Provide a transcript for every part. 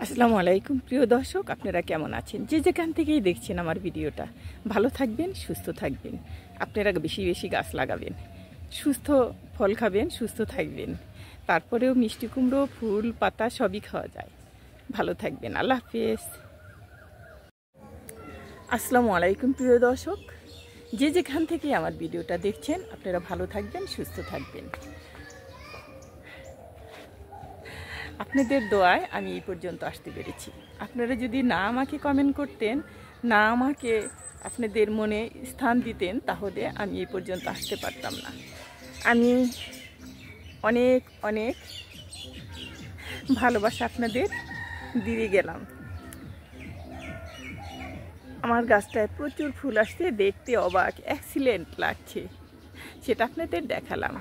আসসালামু আলাইকুম প্রিয় দর্শক, আপনারা কেমন আছেন? যে যেখান থেকেই দেখছেন আমার ভিডিওটা, ভালো থাকবেন, সুস্থ থাকবেন। আপনারা বেশি বেশি গাছ লাগাবেন, সুস্থ ফল খাবেন, সুস্থ থাকবেন। তারপরেও মিষ্টি কুমড়ো, ফুল পাতা সবই খাওয়া যায়। ভালো থাকবেন, আল্লাহ হাফেজ। আসসালামু আলাইকুম প্রিয় দর্শক, যে যেখান থেকে আমার ভিডিওটা দেখছেন, আপনারা ভালো থাকবেন, সুস্থ থাকবেন। আপনাদের দোয়ায় আমি এই পর্যন্ত আসতে পেরেছি। আপনারা যদি না আমাকে কমেন্ট করতেন, না আমাকে আপনাদের মনে স্থান দিতেন, তাহলে আমি এই পর্যন্ত আসতে পারতাম না। আমি অনেক অনেক ভালোবাসা আপনাদের দিয়ে গেলাম। আমার গাছটায় প্রচুর ফুল আসছে, দেখতে অবাক, এক্সিলেন্ট লাগছে, সেটা আপনাদের দেখালাম।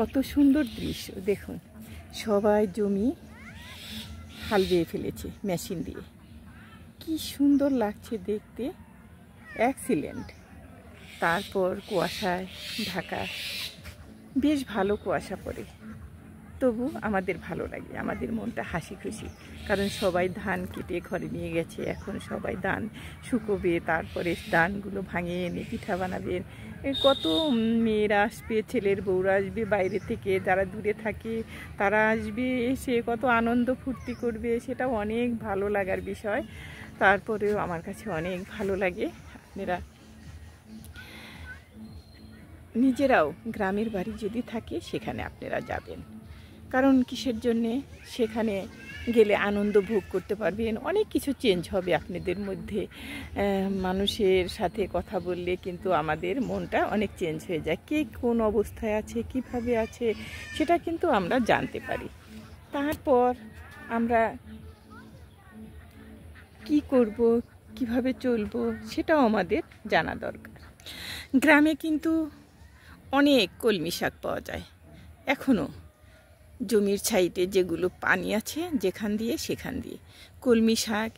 কত সুন্দর দৃশ্য দেখুন, সবাই জমি হাল দিয়ে ফেলেছে মেশিন দিয়ে, কি সুন্দর লাগছে দেখতে, এক্সিলেন্ট। তারপর কুয়াশায় ঢাকা, বেশ ভালো কুয়াশা পড়ে, তবু আমাদের ভালো লাগে, আমাদের মনটা হাসি খুশি। কারণ সবাই ধান কেটে ঘরে নিয়ে গেছে, এখন সবাই ধান শুকোবে, তারপরে ধানগুলো ভাঙিয়ে এনে পিঠা বানাবেন। কত মেয়েরা আসবে, ছেলের বউরা আসবে বাইরে থেকে, যারা দূরে থাকে তারা আসবে, এসে কত আনন্দ ফুর্তি করবে, সেটা অনেক ভালো লাগার বিষয়। তারপরেও আমার কাছে অনেক ভালো লাগে। আপনারা নিজেরাও গ্রামের বাড়ি যদি থাকে সেখানে আপনারা যাবেন, কারণ কিসের জন্যে? সেখানে গেলে আনন্দ ভোগ করতে পারবেন, অনেক কিছু চেঞ্জ হবে আপনাদের মধ্যে। মানুষের সাথে কথা বললে কিন্তু আমাদের মনটা অনেক চেঞ্জ হয়ে যায়, কে কোন অবস্থায় আছে, কিভাবে আছে, সেটা কিন্তু আমরা জানতে পারি। তারপর আমরা কি করব, কিভাবে চলবো, সেটাও আমাদের জানা দরকার। গ্রামে কিন্তু অনেক কলমি শাক পাওয়া যায় এখনও। জমির সাইডে যেগুলো পানি আছে, যেখান দিয়ে সেখান দিয়ে কলমি শাক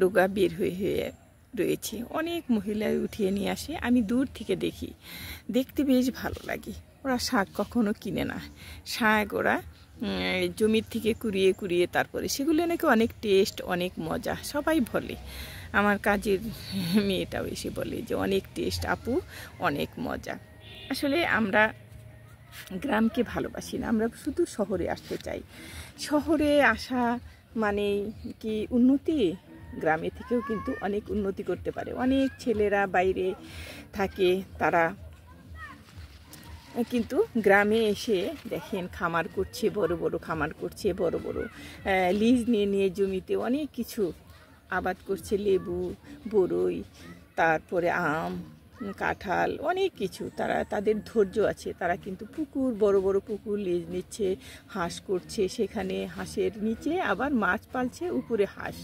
ডোগা বের হয়ে রয়েছে, অনেক মহিলাই উঠিয়ে নিয়ে আসে। আমি দূর থেকে দেখি, দেখতে বেশ ভালো লাগে। ওরা শাক কখনো কিনে না, শাক ওরা জমির থেকে কুড়িয়ে কুড়িয়ে তারপরে সেগুলো নাকি অনেক টেস্ট, অনেক মজা, সবাই বলে। আমার কাজের মেয়েটাও এসে বলে যে অনেক টেস্ট আপু, অনেক মজা। আসলে আমরা গ্রামকে ভালোবাসি না, আমরা শুধু শহরে আসতে চাই। শহরে আসা মানে কি উন্নতি? গ্রামে থেকেও কিন্তু অনেক উন্নতি করতে পারে। অনেক ছেলেরা বাইরে থাকে, তারা কিন্তু গ্রামে এসে দেখেন খামার করছে, বড় বড় খামার করছে, বড় বড় লিজ নিয়ে নিয়ে জমিতে অনেক কিছু আবাদ করছে, লেবু, বরই, তারপরে আম, কাঁঠাল, অনেক কিছু। তাদের ধৈর্য আছে, তারা কিন্তু পুকুর, বড় বড় পুকুর লিজ নিচ্ছে, হাঁস করছে, সেখানে হাঁসের নিচে আবার মাছ পালছে, উপরে হাঁস।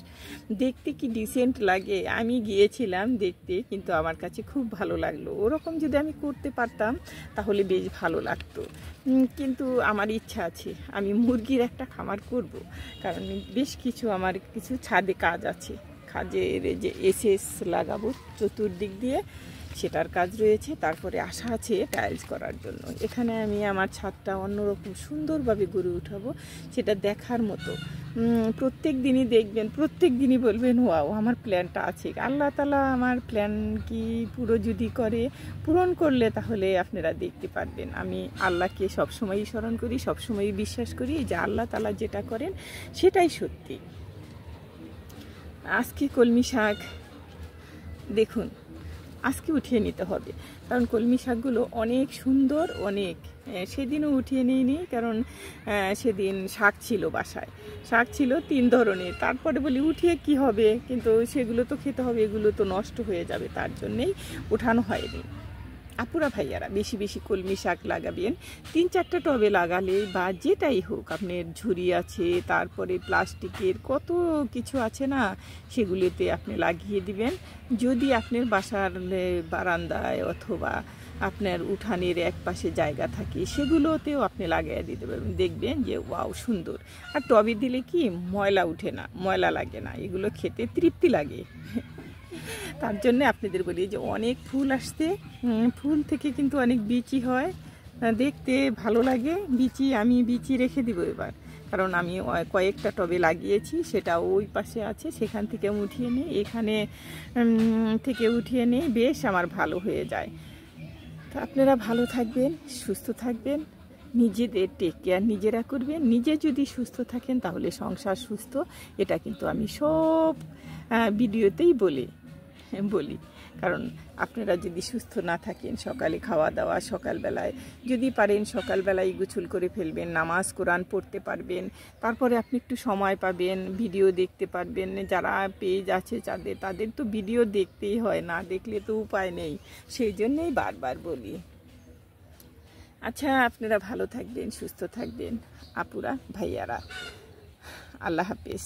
দেখতে কি ডিসেন্ট লাগে। আমি গিয়েছিলাম দেখতে, কিন্তু আমার কাছে খুব ভালো লাগলো। ওরকম যদি আমি করতে পারতাম তাহলে বেশ ভালো লাগতো। কিন্তু আমার ইচ্ছা আছে, আমি মুরগির একটা খামার করব, কারণ বেশ কিছু আমার কিছু ছাদে কাজ আছে। কাজের যে এসএস লাগাবো চতুর্দিক দিয়ে, সেটার কাজ রয়েছে। তারপরে আশা আছে টাইলস করার জন্য। এখানে আমি আমার ছাদটা অন্যরকম সুন্দরভাবে গড়ে উঠাবো, সেটা দেখার মতো। প্রত্যেক দিনই দেখবেন, প্রত্যেক দিনই বলবেন ওয়াও, আমার প্ল্যানটা আছে। আল্লাহ তাআলা আমার প্ল্যান কি পুরো যদি করে, পূরণ করলে, তাহলে আপনারা দেখতে পারবেন। আমি আল্লাহকে সবসময়ই স্মরণ করি, সবসময়ই বিশ্বাস করি যে আল্লাহ তাআলা যেটা করেন সেটাই সত্যি। আজকে কলমি শাক দেখুন, আজকে উঠিয়ে নিতে হবে, কারণ কলমি শাকগুলো অনেক সুন্দর, অনেক। সেদিনও উঠিয়ে নিইনি, কারণ সেদিন শাক ছিল বাসায়, শাক ছিল 3 ধরনের। তারপরে বলি উঠিয়ে কি হবে, কিন্তু সেগুলো তো খেতে হবে, এগুলো তো নষ্ট হয়ে যাবে, তার জন্যেই উঠানো হয়নি। আপুরা ভাইয়ারা বেশি বেশি কলমি শাক লাগাবেন, 3-4টা টবে লাগালে বা যেটাই হোক, আপনার ঝুড়ি আছে, তারপরে প্লাস্টিকের কত কিছু আছে না, সেগুলিতে আপনি লাগিয়ে দিবেন। যদি আপনার বাসার বারান্দায় অথবা আপনার উঠানের এক পাশে জায়গা থাকে, সেগুলোতেও আপনি লাগিয়ে দিতে পারবেন, দেখবেন যে ওয়াও সুন্দর। আর টবে দিলে কি ময়লা উঠে না, ময়লা লাগে না, এগুলো খেতে তৃপ্তি লাগে। তার জন্য আপনাদের বলি যে অনেক ফুল আসতে, ফুল থেকে কিন্তু অনেক বীজই হয়, দেখতে ভালো লাগে। আমি বিচি রেখে দিব এবার, কারণ আমি কয়েকটা টবে লাগিয়েছি, সেটা ওই পাশে আছে, সেখান থেকে উঠিয়ে নিই, এখানে থেকে উঠিয়ে নিই, বেশ আমার ভালো হয়ে যায়। তো আপনারা ভালো থাকবেন, সুস্থ থাকবেন, নিজেদের টেক কেয়ার নিজেরা করবেন। নিজে যদি সুস্থ থাকেন তাহলে সংসার সুস্থ, এটা কিন্তু আমি সব ভিডিওতেই বলি। কারণ আপনারা যদি সুস্থ না থাকেন, সকালে খাওয়া দাওয়া, সকালবেলায় যদি পারেন সকালবেলায় গোসল করে ফেলবেন, নামাজ কোরআন পড়তে পারবেন, তারপরে আপনি একটু সময় পাবেন, ভিডিও দেখতে পারবেন। যারা পেজ আছে তাদের তো ভিডিও দেখতেই হয়, না দেখলে তো উপায় নেই, সেই জন্যেই বারবার বলি। আচ্ছা, আপনারা ভালো থাকবেন, সুস্থ থাকবেন আপুরা, ভাইয়ারা। আল্লাহ হাফেজ।